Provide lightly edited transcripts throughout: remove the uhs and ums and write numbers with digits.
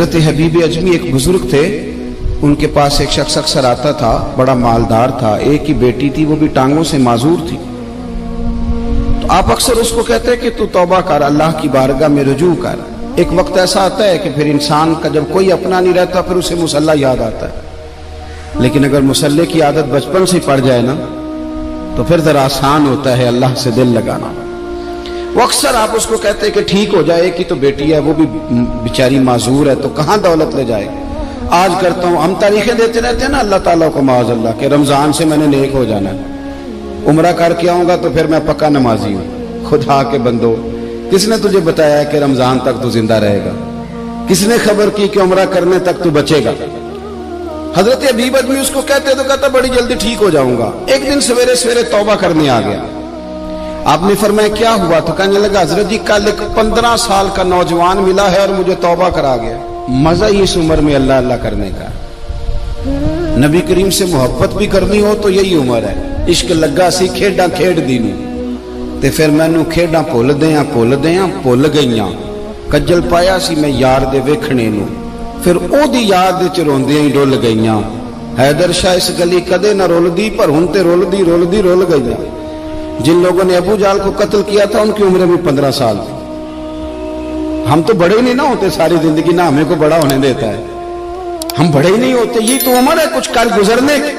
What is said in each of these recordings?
حضرت حبیب اجمی ایک بزرگ تھے، ان کے پاس ایک شخص اکثر آتا تھا، بڑا مالدار تھا، ایک ہی بیٹی تھی، وہ بھی ٹانگوں سے معذور تھی۔ تو آپ اکثر اس کو کہتے کہ تو توبہ کر، اللہ کی بارگاہ میں رجوع کر۔ ایک وقت ایسا آتا ہے کہ پھر انسان کا جب کوئی اپنا نہیں رہتا پھر اسے مصلی یاد آتا ہے، لیکن اگر مصلی کی عادت بچپن سے پڑ جائے نا تو پھر ذرا آسان ہوتا ہے اللہ سے دل لگانا۔ وہ اکثر آپ اس کو کہتے کہ ٹھیک ہو جائے کہ تو بیٹی ہے، وہ بھی بیچاری معذور ہے، تو کہاں دولت لے جائے۔ آج کرتا ہوں، ہم تاریخیں دیتے رہتے ہیں نا اللہ تعالیٰ کو معاذ اللہ کہ رمضان سے میں نے نیک ہو جانا ہے، عمرہ کر کے آؤں گا تو پھر میں پکا نمازی ہوں۔ خدا کے بندو، کس نے تجھے بتایا کہ رمضان تک تو زندہ رہے گا؟ کس نے خبر کی کہ عمرہ کرنے تک تو بچے گا؟ حضرت حبیب اجمی اس کو کہتے تو کہتا بڑی جلدی ٹھیک ہو جاؤں گا۔ ایک دن سویرے سویرے توبہ کرنے آ گیا۔ آپ نے فرمایا کیا ہوا؟ تو کہنے لگا حضرت جی کل ایک 15 سال کا نوجوان ملا ہے اور مجھے توبہ کرا گیا۔ مزہ ہی اس عمر میں اللہ اللہ کرنے کا، نبی کریم سے محبت بھی کرنی ہو تو یہی عمر ہے۔ عشق لگا سی کھیڈاں کھیڈ دی نوں تے پھر مینوں کھیڈاں بھول بھول گئیاں، کجل پایا سی میں یار دے ویکھنے نوں، پھر او دی یاد وچ روندیاں ہی ڈول گئیاں۔ حیدر شاہ اس گلی کدے نہ رولدی پر ہن تے رولدی رول گئیاں۔ جن لوگوں نے ابو جہل کو قتل کیا تھا ان کی عمر بھی 15 سال تھی۔ ہم تو بڑے ہی نہیں نہ ہوتے ساری زندگی، نہ ہمیں کو بڑا ہونے دیتا ہے، ہم بڑے ہی نہیں ہوتے، یہ تو عمر ہے کچھ کر گزرنے کی۔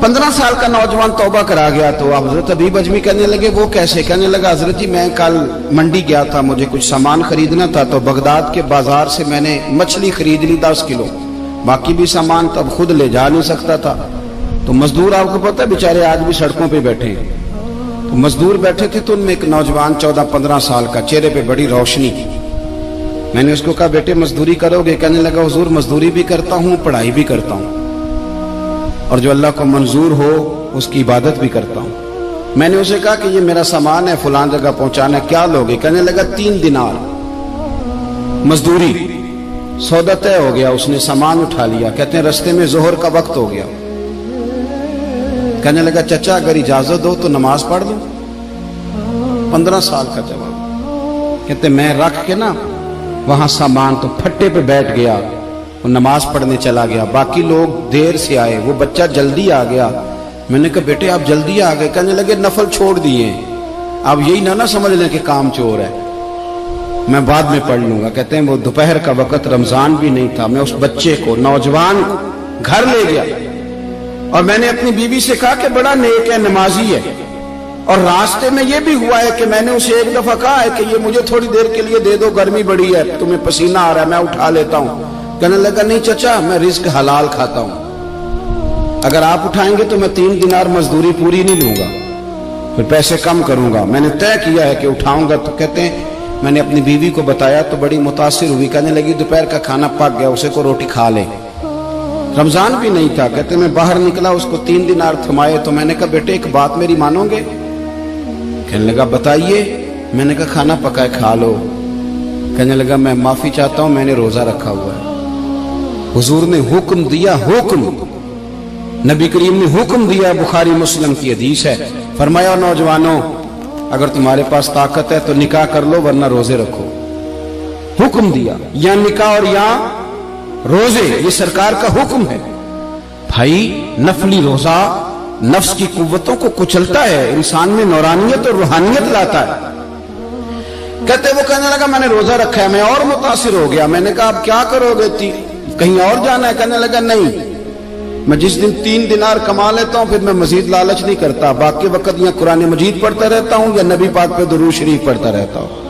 15 سال کا نوجوان توبہ کرا گیا تو حضرت حبیب اجمی کہنے لگے وہ کیسے؟ کہنے لگا حضرت جی میں کل منڈی گیا تھا، مجھے کچھ سامان خریدنا تھا، تو بغداد کے بازار سے میں نے مچھلی خرید لی 10 کلو، باقی بھی سامان تب خود لے جا نہیں سکتا تھا۔ تو مزدور آپ کو پتہ ہے بیچارے آج بھی سڑکوں پہ بیٹھے ہیں، تو مزدور بیٹھے تھے تو ان میں ایک نوجوان 14-15 سال کا، چہرے پہ بڑی روشنی۔ میں نے اس کو کہا بیٹے مزدوری کرو گے؟ کہنے لگا حضور مزدوری بھی کرتا ہوں، پڑھائی بھی کرتا ہوں، اور جو اللہ کو منظور ہو اس کی عبادت بھی کرتا ہوں۔ میں نے اسے کہا کہ یہ میرا سامان ہے فلان جگہ پہنچانا، کیا لوگے؟ کہنے لگا 3 دینار مزدوری۔ سودا طے ہو گیا، اس نے سامان اٹھا لیا۔ کہتے ہیں رستے میں ظہر کا وقت ہو گیا، کہنے لگا چچا اگر اجازت ہو تو نماز پڑھ دوں۔ 15 سال کا جواب۔ کہتے میں رکھ کے نا وہاں سامان تو پھٹے پہ بیٹھ گیا، وہ نماز پڑھنے چلا گیا، باقی لوگ دیر سے آئے، وہ بچہ جلدی آ گیا۔ میں نے کہا بیٹے آپ جلدی آ گئے؟ کہنے لگے نفل چھوڑ دیے، اب یہی نہ سمجھ لیں کہ کام چور ہے، میں بعد میں پڑھ لوں گا۔ کہتے ہیں وہ دوپہر کا وقت، رمضان بھی نہیں تھا، میں اس بچے کو نوجوان کو گھر لے گیا اور میں نے اپنی بیوی سے کہا کہ بڑا نیک ہے، نمازی ہے، اور راستے میں یہ بھی ہوا ہے کہ میں نے اسے ایک دفعہ کہا ہے کہ یہ مجھے تھوڑی دیر کے لیے دے دو، گرمی بڑی ہے، تمہیں پسینہ آ رہا ہے، میں اٹھا لیتا ہوں۔ کہنے لگا نہیں چچا میں رزق حلال کھاتا ہوں، اگر آپ اٹھائیں گے تو میں 3 دینار مزدوری پوری نہیں لوں گا، پھر پیسے کم کروں گا، میں نے طے کیا ہے کہ اٹھاؤں گا۔ تو کہتے ہیں میں نے اپنی بیوی کو بتایا تو بڑی متاثر ہوئی، کہنے لگی دوپہر کا کھانا پک گیا، اسے کو روٹی کھا لے، رمضان بھی نہیں تھا۔ کہتے میں باہر نکلا، اس کو 3 دینار تھمائے، تو میں نے کہا بیٹے ایک بات میری مانو گے؟ کہنے لگا بتائیے۔ میں نے کہا کھانا پکائے کھا لو۔ کہنے لگا میں معافی چاہتا ہوں، میں نے روزہ رکھا ہوا ہے۔ حضور نے حکم دیا، حکم نبی کریم نے حکم دیا، بخاری مسلم کی حدیث ہے، فرمایا نوجوانوں اگر تمہارے پاس طاقت ہے تو نکاح کر لو ورنہ روزے رکھو۔ حکم دیا، یا نکاح اور یا روزے، یہ سرکار کا حکم ہے۔ بھائی نفلی روزہ نفس کی قوتوں کو کچلتا ہے، انسان میں نورانیت اور روحانیت لاتا ہے۔ کہتے وہ کہنے لگا میں نے روزہ رکھا ہے، میں اور متاثر ہو گیا۔ میں نے کہا اب کیا کرو گے؟ کہیں اور جانا ہے؟ کہنے لگا نہیں، میں جس دن 3 دینار کما لیتا ہوں پھر میں مزید لالچ نہیں کرتا، باقی وقت یا قرآن مجید پڑھتا رہتا ہوں یا نبی پاک پہ درود شریف پڑھتا رہتا ہوں۔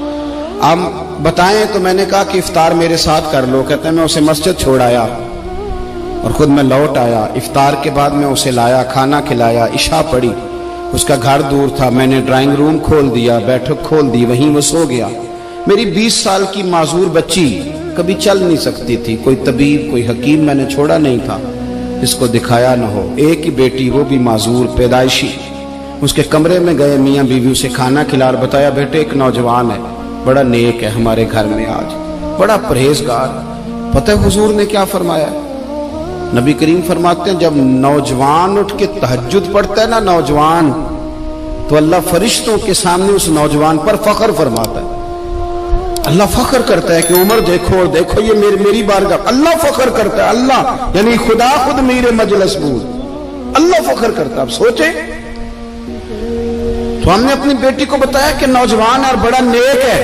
آپ بتائیں؟ تو میں نے کہا کہ افطار میرے ساتھ کر لو۔ کہتے ہیں میں اسے مسجد چھوڑ آیا اور خود میں لوٹ آیا۔ افطار کے بعد میں اسے لایا، کھانا کھلایا، عشاء پڑھی، اس کا گھر دور تھا، میں نے ڈرائنگ روم کھول دیا، بیٹھک کھول دی، وہیں وہ سو گیا۔ میری 20 سال کی معذور بچی کبھی چل نہیں سکتی تھی، کوئی طبیب کوئی حکیم میں نے چھوڑا نہیں تھا جس کو دکھایا نہ ہو۔ ایک ہی بیٹی، وہ بھی معذور پیدائشی، اس کے کمرے میں گئے، میاں بیوی اسے کھانا کھلا اور بتایا بیٹے ایک نوجوان ہے، بڑا نیک ہے ہمارے گھر میں، آج بڑا پرہیزگار۔ پتہ ہے حضور نے کیا فرمایا؟ نبی کریم فرماتے ہیں جب نوجوان اٹھ کے تہجد پڑھتا ہے نا نوجوان، تو اللہ فرشتوں کے سامنے اس نوجوان پر فخر فرماتا ہے۔ اللہ فخر کرتا ہے کہ عمر دیکھو اور دیکھو یہ میری بارگاہ، اللہ فخر کرتا ہے، اللہ یعنی خدا خود میرے مجلس بود، اللہ فخر کرتا ہے۔ اب سوچیں، تو ہم نے اپنی بیٹی کو بتایا کہ نوجوان اور بڑا نیک ہے،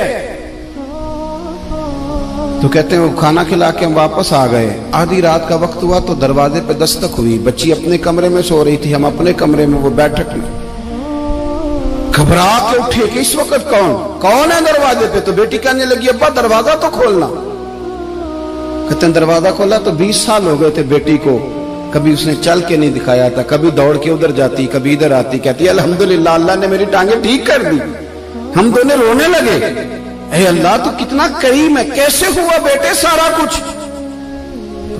تو کہتے ہیں وہ کھانا کھلا کے ہم واپس آ گئے، آدھی رات کا وقت ہوا تو دروازے پہ دستک ہوئی، بچی اپنے کمرے میں سو رہی تھی، ہم اپنے کمرے میں، وہ بیٹھک میں، گھبرا کے اٹھے کہ اس وقت کون ہے دروازے پہ؟ تو بیٹی کہنے لگی ابا دروازہ تو کھولنا۔ کہتے ہیں دروازہ کھولا تو 20 سال ہو گئے تھے بیٹی کو، کبھی اس نے چل کے نہیں دکھایا تھا، کبھی دوڑ کے ادھر جاتی، کبھی ادھر آتی، کہتی الحمدللہ اللہ نے میری ٹانگیں ٹھیک کر دی۔ ہم دونوں رونے لگے، اے اللہ تو کتنا کریم ہے، کیسے ہوا بیٹے سارا کچھ؟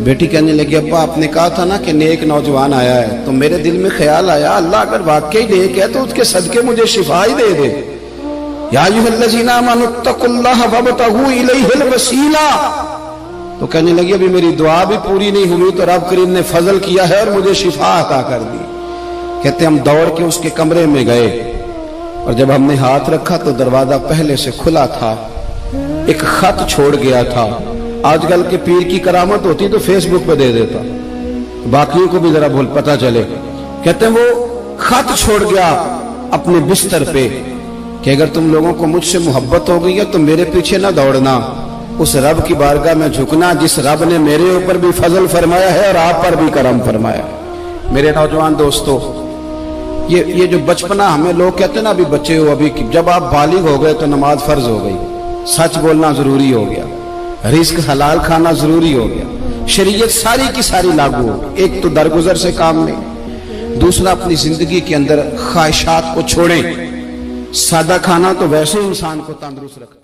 بیٹی کہنے لگی ابا آپ نے کہا تھا نا کہ نیک نوجوان آیا ہے، تو میرے دل میں خیال آیا اللہ اگر واقعی نیک ہے تو اس کے صدقے مجھے شفا ہی دے دے۔ یا ایھا الذین آمنوا اتقوا اللہ وابتغوا الیہ الوسیلہ، تو کہنے لگی ابھی میری دعا بھی پوری نہیں ہوئی تو رب کریم نے فضل کیا ہے اور مجھے شفا عطا کر دی۔ کہتے ہم دوڑ کے اس کے کمرے میں گئے اور جب ہم نے ہاتھ رکھا تو دروازہ پہلے سے کھلا تھا، ایک خط چھوڑ گیا تھا۔ آج کل کے پیر کی کرامت ہوتی تو فیس بک پہ دے دیتا، باقیوں کو بھی ذرا پتہ چلے۔ کہتے ہیں وہ خط چھوڑ گیا اپنے بستر پہ کہ اگر تم لوگوں کو مجھ سے محبت ہو گئی ہے تو میرے پیچھے نہ دوڑنا، اس رب کی بارگاہ میں جھکنا جس رب نے میرے اوپر بھی فضل فرمایا ہے اور آپ پر بھی کرم فرمایا۔ میرے نوجوان دوستو، یہ جو بچپنا ہمیں لوگ کہتے ہیں نا ابھی بچے ہو، ابھی جب آپ بالغ ہو گئے تو نماز فرض ہو گئی، سچ بولنا ضروری ہو گیا، رزق حلال کھانا ضروری ہو گیا، شریعت ساری کی ساری لاگو ہو۔ ایک تو درگزر سے کام نہیں، دوسرا اپنی زندگی کے اندر خواہشات کو چھوڑیں۔ سادہ کھانا تو ویسے انسان کو تندرست رکھتا ہے۔